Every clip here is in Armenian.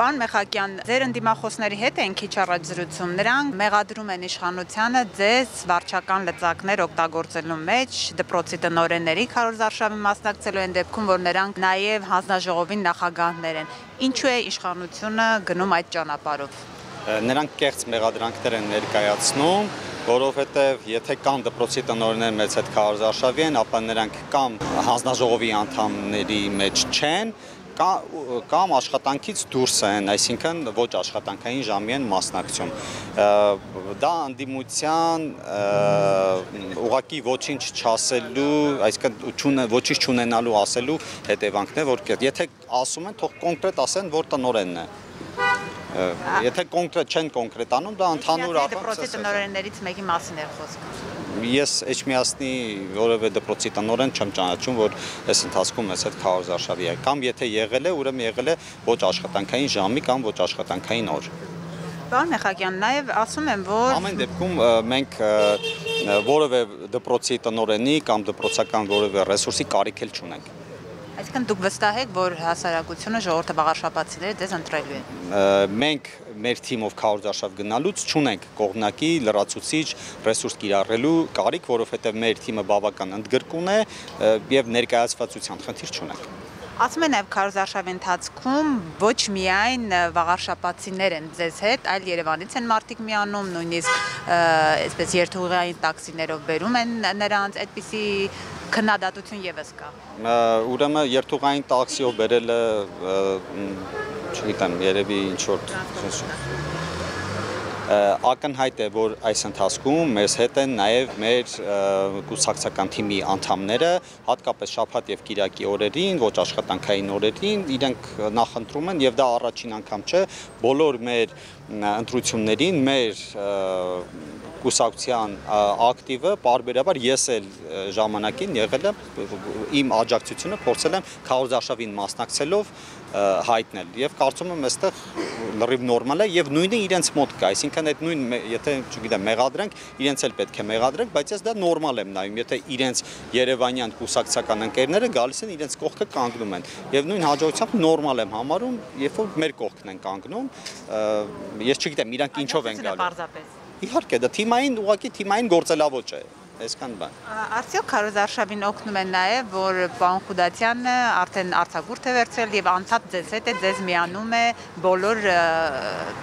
Պարոն Մեխակյան, ձեր ընդդիմախոսների հետ են քիչ առաջ զրուցում, նրանք մեղադրում են իշխանությանը ձեզ վարչական լծակներ օգտագործելու մեջ, դպրոցի տնօրենների քարոզ արշավին մասնակցելու են դեպքում, որ նրանք նաև հանձնաժողովին նախագահներ են։ Ինչու է իշխանությունը գնում այդ ճանապարհով։ Նրանք կեղծ մեղադրանքներ են ներկայացնում, որովհետև եթե կան դպրոցի տնօրեններ մեծ հետ քարոզ արշավի են, ապա նրանք կամ հանձնաժողովի անդամների մեջ չեն, կամ աշխատանքից դուրս են, այսինքն ոչ աշխատանքային ժամի են մասնակցում։ Դա ընդդիմության ուղղակի ոչինչ չասելու, այսինքն ոչինչ չունենալու ասելու հետևանքն է, որ եթե ասում են, թող կոնկրետ ասեն, որ տնօրենն է։ Եթե կոնկրետ չեն կոնկրետանում, դա ընդհանուր առմամբ դպրոցի տնօրեններից մեկի մասին է խոսքը։ Ես Էջմիածնի որևէ դպրոցի տնօրեն չեմ ճանաչում, որ այս ընթացքում ես այդ քարոզ արշավի է, կամ եթե եղել է, ուրեմն եղել է ոչ աշխատանքային ժամի կամ ոչ աշխատանքային օր։ Պարոն Մեխակյան, նաև ասում եմ, որ ամեն դեպքում մենք որևէ դպրոցի տնօրենի կամ դպրոցական որևէ ռեսուրսի կարիք էլ չունենք։ Այսինքն դուք վստահ եք, որ հասարակությունը ժողովրդը բաղարշապացիները ձեզ ընտրելու են։ Մենք մեր թիմով քարոզ արշավ գնալուց չունենք կողմնակի լրացուցիչ ռեսուրս կիրառելու կարիք, որովհետև մեր թիմը բավական ընդգրկուն է եւ ներկայացվածության խնդիր չունենք։ Ասում են նաև քարոզ արշավի ընթացքում ոչ միայն վաղարշապացիներ են ձեզ հետ, այլ Երևանից են մարդիկ միանում, նույնիսկ այսպես երթուղային տաքսիներով բերում են նրանց, այդպիսի քննադատություն եւս կա։ Ուրեմն երթուղային տաքսիով բերելը, չգիտեմ, երևի ինչ որ ակնհայտ է, որ այս ընթացքում մեզ հետ են նաև մեր կուսակցական թիմի անդամները, հատկապես շաբաթ եւ կիրակի օրերին, ոչ աշխատանքային օրերին, իրենք նախընտրում են եւ դա առաջին անգամ չէ, բոլոր մեր ընտրություններին մեր կուսակցության ակտիվը պարբերաբար ես էլ ժամանակին եղել եմ իմ աջակցությունը փորձել եմ քարոզ արշավին մասնակցելով հայտնել եւ կարծում եմ այստեղ լրիվ նորմալ է եւ նույնը իրենց մոտ կա, այսինքն այդ նույն եթե չգիտեմ մեղադրանք իրենց էլ պետք է մեղադրենք, բայց ես դա նորմալ եմ նայում, եթե իրենց երևանյան կուսակցական ընկերները գալիս են իրենց կողքը կանգնում են եւ նույն հաջողությամբ նորմալ եմ համարում, երբ որ մեր կողքն են կանգնում, ես չգիտեմ իրանք ինչով են գալու։ Իհարկե, դա թիմային, ուղղակի թիմային գործելավոճ է, այսքան բան։ Արդյոք քարոզ արշավին օգնում են նաև, որ պարոն Խուդատյանը արդեն արձակուրդ է վերցրել եւ անցած ձեզ հետ է, ձեզ միանում է բոլոր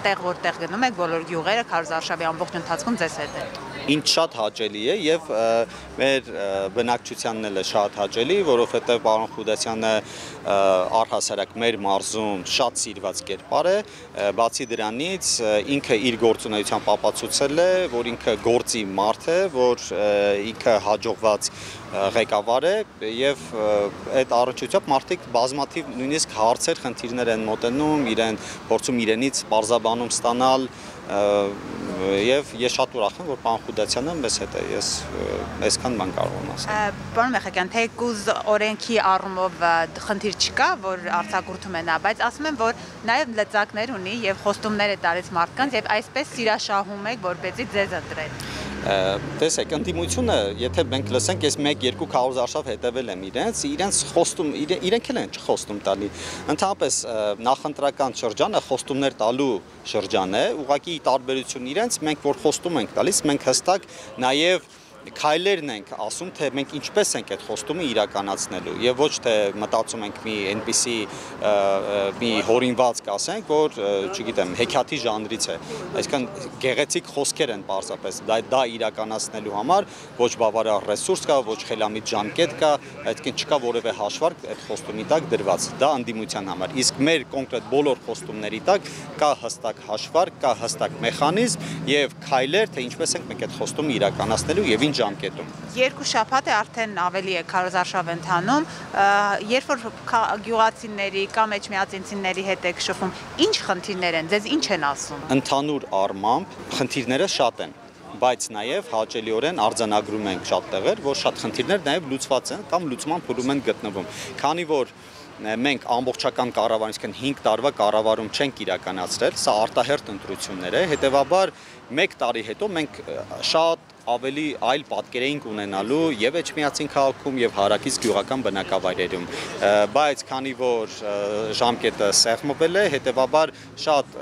տեղ որտեղ գնում եք, բոլոր գյուղերը քարոզ արշավի ամբողջ ընթացքում ձեզ հետ է։ Ինչ շատ հաճելի է եւ մեր բնակչությանն էլ է շատ հաճելի, որովհետեւ պարոն Խուդատյանը առհասարակ մեր մարզում շատ սիրված կերպար է, բացի դրանից ինքը իր գործունեությամբ ապացուցել է, որ ինքը գործի մարդ է, որ ինքը հաջողված ղեկավար է եւ այդ առնչությամբ մարդիկ բազմաթիվ նույնիսկ հարցեր, խնդիրներ են մոտենում, իրեն փորձում իրենից բարձաբանում ստանալ եւ ես շատ ուրախ եմ, որ պարոն Խուդատյանը մեզ հետ է, ես այսքան բան կարող եմ ասել։ Պարոն Մեխակյան, թեկուզ օրենքի առումով խնդիր չկա, որ արձակուրդում է նա, բայց ասում եմ, որ նաեւ լծակներ ունի եւ խոստումներ է տալիս մարդկանց եւ այսպես սիրաշահում եք, որպեսզի ձեզ ընտրեն։ Տեսեք, ընդդիմությունը, եթե մենք լսենք, ես 1-2 քարոզ արշավ հետևել եմ իրենց խոստում, իրենք էլ են չխոստում տալի։ Ընդհանրապես նախընտրական շրջանը խոստումներ տալու շրջան է, ուղղակի տարբերություն իրենց, մենք որ խոստում ենք տալիս, մենք հստակ նաև քայլերն ենք ասում, թե մենք ինչպես ենք այդ խոստումը իրականացնելու եւ ոչ թե մտածում ենք մի այնպիսի մի հորինվածք ասենք, որ չգիտեմ, հեքիաթի ժանրից է, այսինքն գեղեցիկ խոսքեր են պարզապես դա իրականացնելու համար, ոչ բավարար ռեսուրս կա, ոչ խելամիտ ժամկետ կա, այսինքն չկա որևէ հաշվարկ այդ խոստումի տակ դրված, դա ընդդիմության համար, իսկ մեր կոնկրետ բոլոր խոստումների տակ կա հստակ հաշվարկ, կա հստակ մեխանիզմ եւ քայլեր, թե ինչպես ենք մենք այդ խոստումը իրականացնելու եւ ժամկետում։ Երկու շաբաթ է արդեն ավելի է քարոզ արշավ ընթանում, երբ որ գյուղացիների կամ էջմիածինցիների հետ եք շփվում, ինչ խնդիրներ են, ձեզ ինչ են ասում։ Ընդհանուր առմամբ խնդիրները շատ են, բայց նաև հաճելիորեն արձանագրում ենք շատ տեղեր, որ շատ խնդիրներ նաև լուծված են կամ լուծման փուլում են գտնվում։ Քանի որ մենք ամբողջական կառավարում, այսինքն 5 տարվա կառավարում չենք իրականացրել, սա արտահերթ ընտրություններ է, հետևաբար 1 տարի հետո մենք շատ ավելի այլ պատկեր էինք ունենալու եւ Էջմիածին քաղաքում եւ հարակից գյուղական բնակավայրերում, բայց քանի որ ժամկետը սեղմվել է, հետեւաբար շատ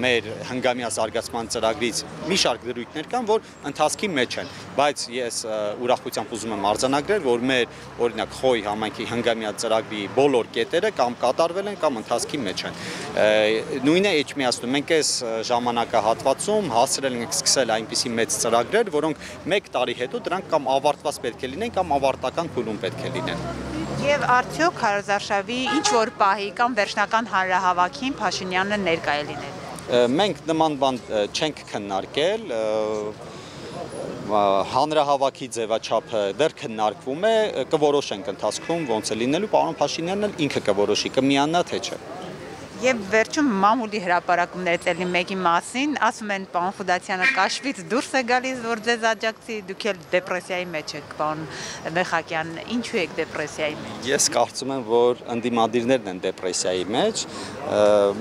մեր հնգամյա զարգացման ծրագրից մի շարք դրույթներ կան, որ ընթացքի մեջ են, բայց ես ուրախությամբ ուզում եմ արձանագրել, որ մեր օրինակ Խոյ համայնքի հնգամյա ծրագրի բոլոր կետերը կամ կատարվել են կամ ընթացքի մեջ են։ Նույնն է Էջմիածնում, մենք այս ժամանակահատվածում հասցրել ենք սկսել այնպիսի մեծ ծրագրեր, որոնք 1 տարի հետո դրանք կամ ավարտված պետք է լինեն կամ ավարտական փուլում պետք է լինեն։ Եվ արդյոք քարոզարշավի ինչ որ պահի կամ վերջնական հանրահավաքին Փաշինյանը ներկա է լինել։ Մենք նման բան չենք քննարկել, հանրահավաքի ձևաչափը դեռ քննարկվում է, կորոշենք ընթացքում ոնց է լինելու, պարոն Փաշինյանն էլ ինքը կորոշի, կմիանա թե չէ։ Եվ վերջում մամուլի հրապարակումներից էլի մեկի մասին, ասում են պարոն Խուդացյանը կաշվից դուրս է գալիս, որ ձեզ աջակցի, դուք էլ դեպրեսիայի մեջ եք, պարոն Մեխակյան, ինչու եք դեպրեսիայի մեջ։ Ես կարծում եմ, որ ընդդիմադիրներն են դեպրեսիայի մեջ,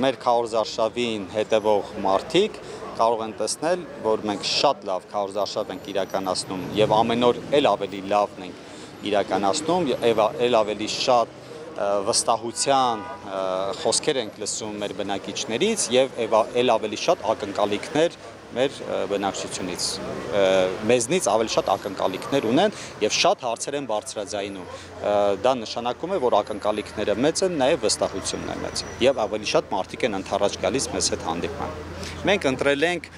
մեր քարոզարշավին հետևող մարդիկ կարող են տեսնել, որ մենք շատ լավ քարոզարշավ ենք իրականացնում եւ ամեն օր էլ ավելի լավն ենք իրականացնում եւ էլ ավելի շատ վստահության խոսքեր ենք լսում մեր բնակիչներից եւ էլ ավելի շատ ակնկալիքներ մեր բնակչությունից, մեզնից ավելի շատ ակնկալիքներ ունեն եւ շատ հարցեր են բարձրաձայնում, դա նշանակում է, որ ակնկալիքները մեծ են, նաեւ վստահությունն է մեծ եւ ավելի շատ մարդիկ են ընդառաջ գալիս մեզ հետ հանդիպման։ Մենք ընտրել ենք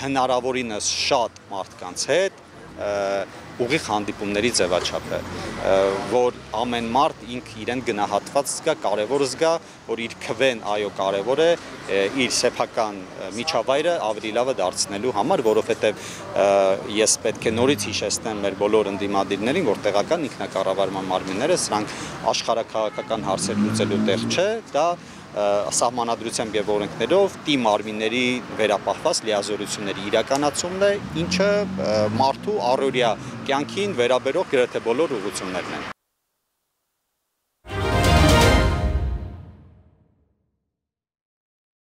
հնարավորինս շատ մարդկանց հետ ուղիղ հանդիպումների ձևաչափը, որ ամեն մարդ ինք իրեն գնահատված զգա, կարևոր զգա, որ իր քվեն այո կարևոր է, իր սեփական միջավայրը ավելի լավը դարձնելու համար, որովհետև ես պետք է նորից հիշեցնեմ մեր բոլոր ընդդիմադիրներին, որ տեղական ինքնակառավարման մարմինները սրանք աշխարհաքաղաքական հարցեր լուծելու տեղ չէ, դա սահմանադրությամբ եւ օրենքներով տիմ մարմինների վերապահված լիազորությունների իրականացումն է, ինչը մարդու առօրյա կյանքին վերաբերող գրեթե բոլոր ուղղություններն են։